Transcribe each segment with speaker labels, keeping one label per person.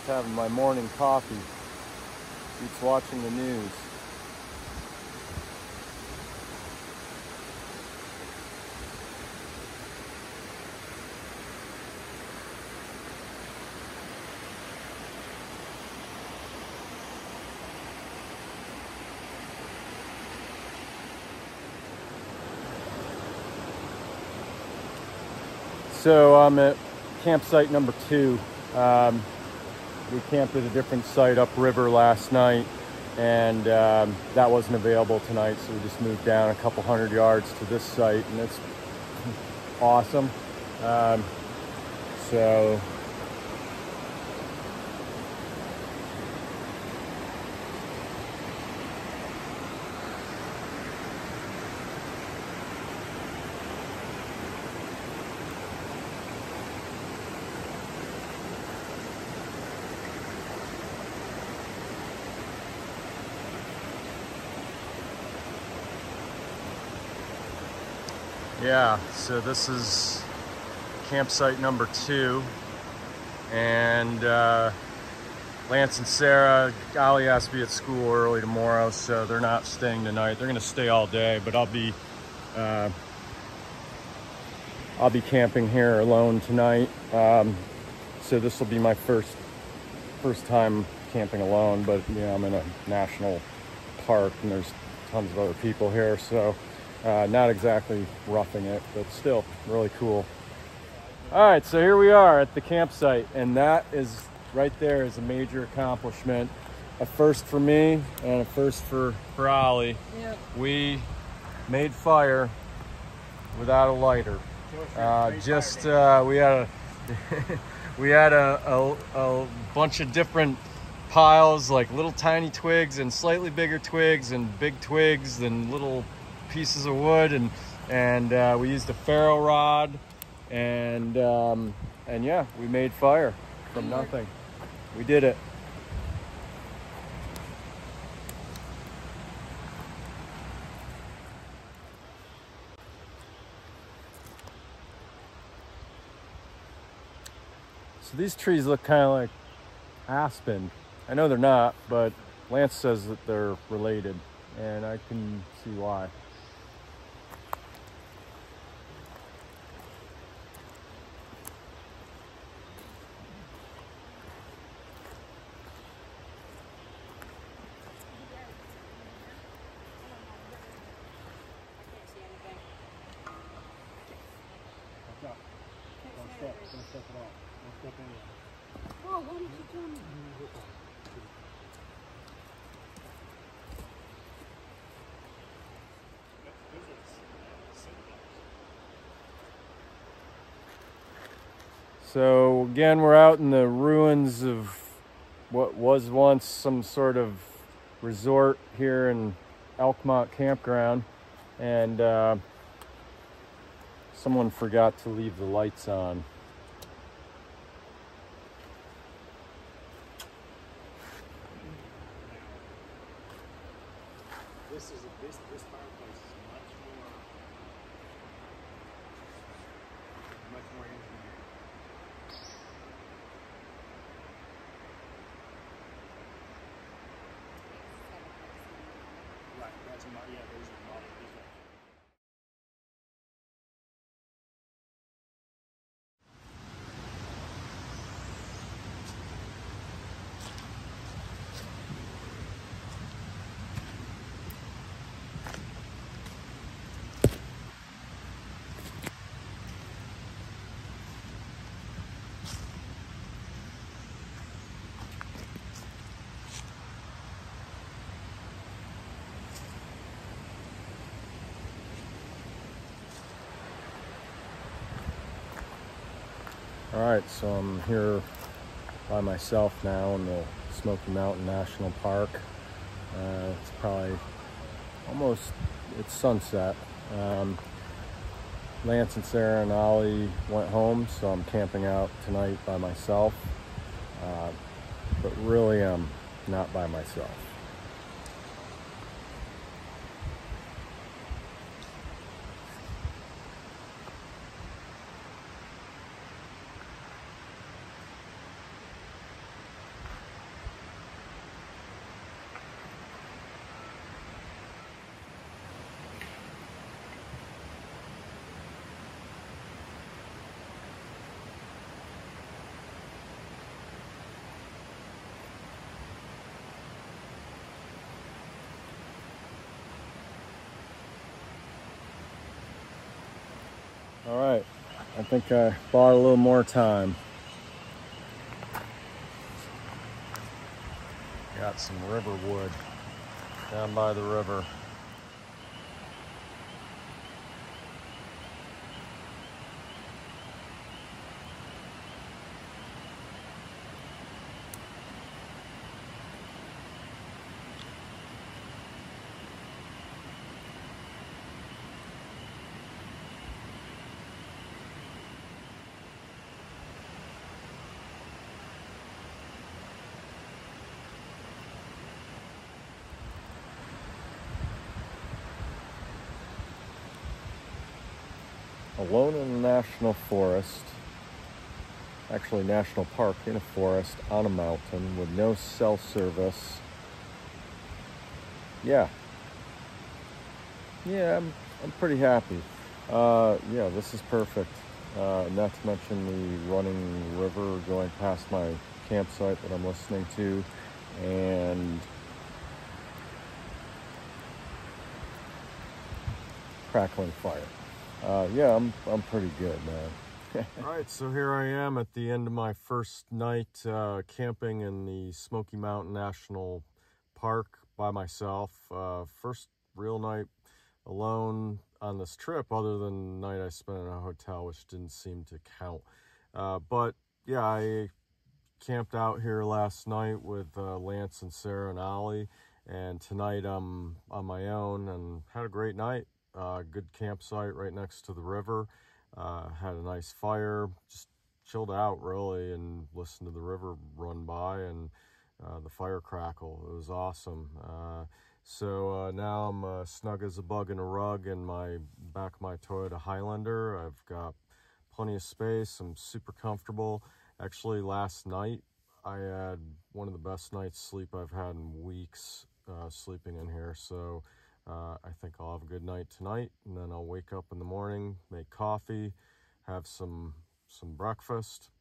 Speaker 1: having my morning coffee. Pete's watching the news. So I'm at campsite number 2. We camped at a different site upriver last night, and that wasn't available tonight, so we just moved down a couple hundred yards to this site, and it's awesome. So yeah, so this is campsite number 2, and Lance and Sarah, Ollie has to be at school early tomorrow, so they're not staying tonight. They're gonna stay all day, but I'll be camping here alone tonight. So this will be my first time camping alone, but you know, I'm in a national park and there's tons of other people here, so not exactly roughing it, but still really cool. All right, so here we are at the campsite, and that is right there is a major accomplishment. A first for me and a first for Ollie. Yep. We made fire without a lighter. We had a we had a bunch of different piles, like little tiny twigs and slightly bigger twigs and big twigs and little pieces of wood, and we used a ferro rod, and yeah, we made fire from nothing. We did it. So these trees look kind of like aspen. I know they're not, but Lance says that they're related, and I can see why. So again, we're out in the ruins of what was once some sort of resort here in Elkmont Campground, and someone forgot to leave the lights on.
Speaker 2: This fireplace is much more engineered. Right, that's those are modern.
Speaker 1: All right, so I'm here by myself now in the Smoky Mountain National Park. It's probably it's sunset. Lance and Sarah and Ollie went home, so I'm camping out tonight by myself. But really, I'm not by myself. All right, I think I bought a little more time. Got some river wood down by the river. Alone in a national forest, actually national park in a forest on a mountain with no cell service. Yeah, I'm pretty happy. Yeah, this is perfect. Not to mention the running river going past my campsite that I'm listening to, and crackling fire. Yeah, I'm pretty good, man. All right, so here I am at the end of my first night camping in the Smoky Mountain National Park by myself. First real night alone on this trip, other than the night I spent in a hotel, which didn't seem to count. But yeah, I camped out here last night with Lance and Sarah and Ollie, and tonight I'm on my own and had a great night. Good campsite right next to the river. Had a nice fire, just chilled out really and listened to the river run by and the fire crackle. It was awesome. So now I'm snug as a bug in a rug in my back of my Toyota Highlander. I've got plenty of space. I'm super comfortable. Actually, last night I had one of the best night's sleep I've had in weeks sleeping in here. So I think I'll have a good night tonight, and then I'll wake up in the morning, make coffee, have some breakfast.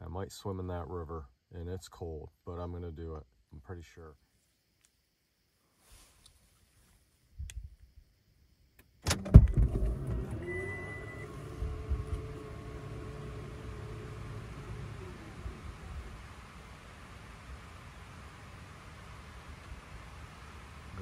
Speaker 1: I might swim in that river, and it's cold, but I'm going to do it. I'm pretty sure.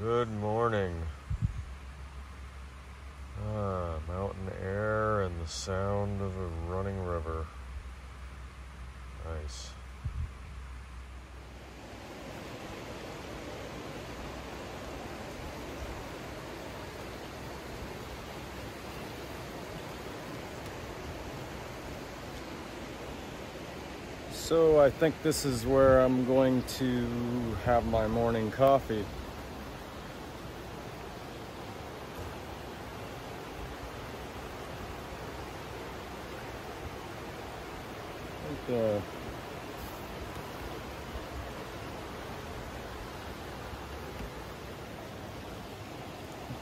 Speaker 1: Good morning. Mountain air and the sound of a running river. Nice. So I think this is where I'm going to have my morning coffee. I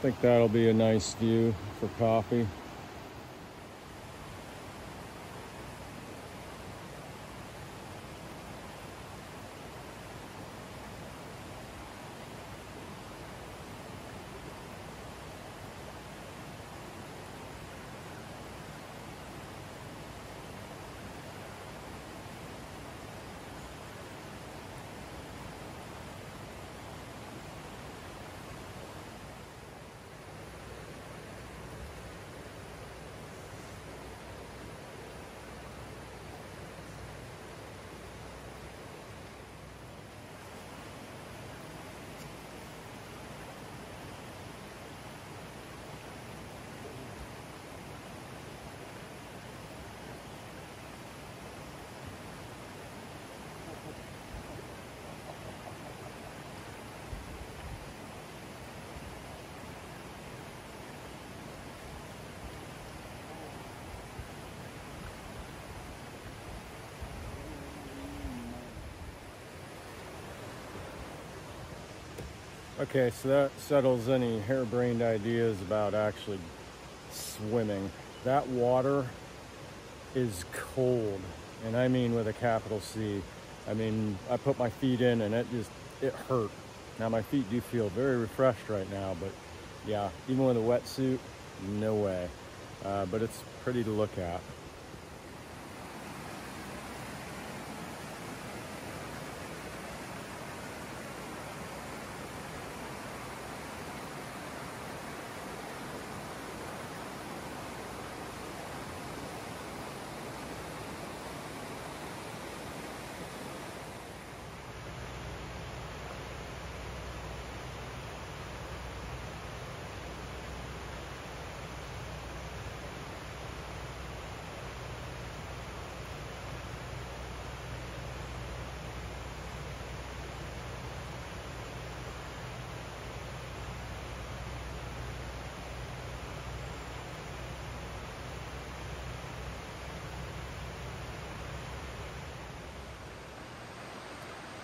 Speaker 1: think that'll be a nice view for coffee. Okay, so that settles any harebrained ideas about actually swimming. That water is cold, and I mean with a capital C. I mean, I put my feet in and it hurt. Now my feet do feel very refreshed right now, but yeah, even with a wetsuit, no way. But it's pretty to look at.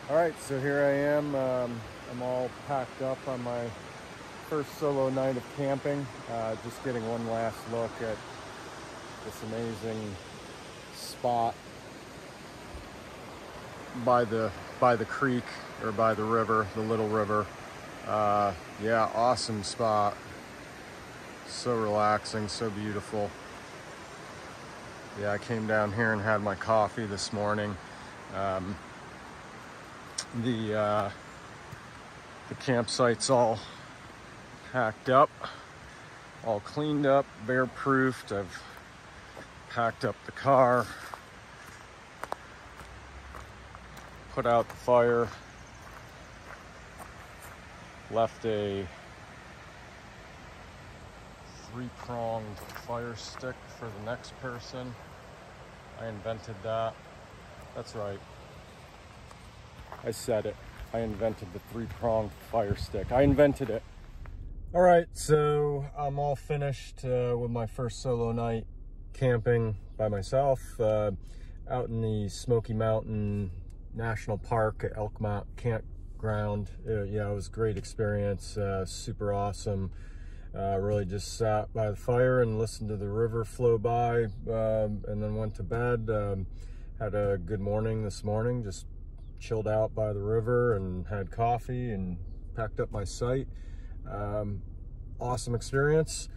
Speaker 1: All right, so here I am. I'm all packed up on my first solo night of camping. Just getting one last look at this amazing spot by the creek, or by the river, the little river. Yeah, awesome spot. So relaxing, so beautiful. Yeah, I came down here and had my coffee this morning. The campsite's all packed up, all cleaned up, bear-proofed. I've packed up the car, put out the fire, left a 3-pronged fire stick for the next person. I invented that. That's right. I said it. I invented the 3-pronged fire stick. I invented it. All right, so I'm all finished with my first solo night camping by myself out in the Smoky Mountain National Park at Elkmont Campground. Yeah, it was a great experience, super awesome. Really just sat by the fire and listened to the river flow by, and then went to bed. Had a good morning this morning, just chilled out by the river and had coffee and packed up my site. Awesome experience.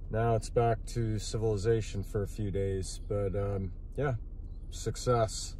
Speaker 1: Now it's back to civilization for a few days, but yeah, success.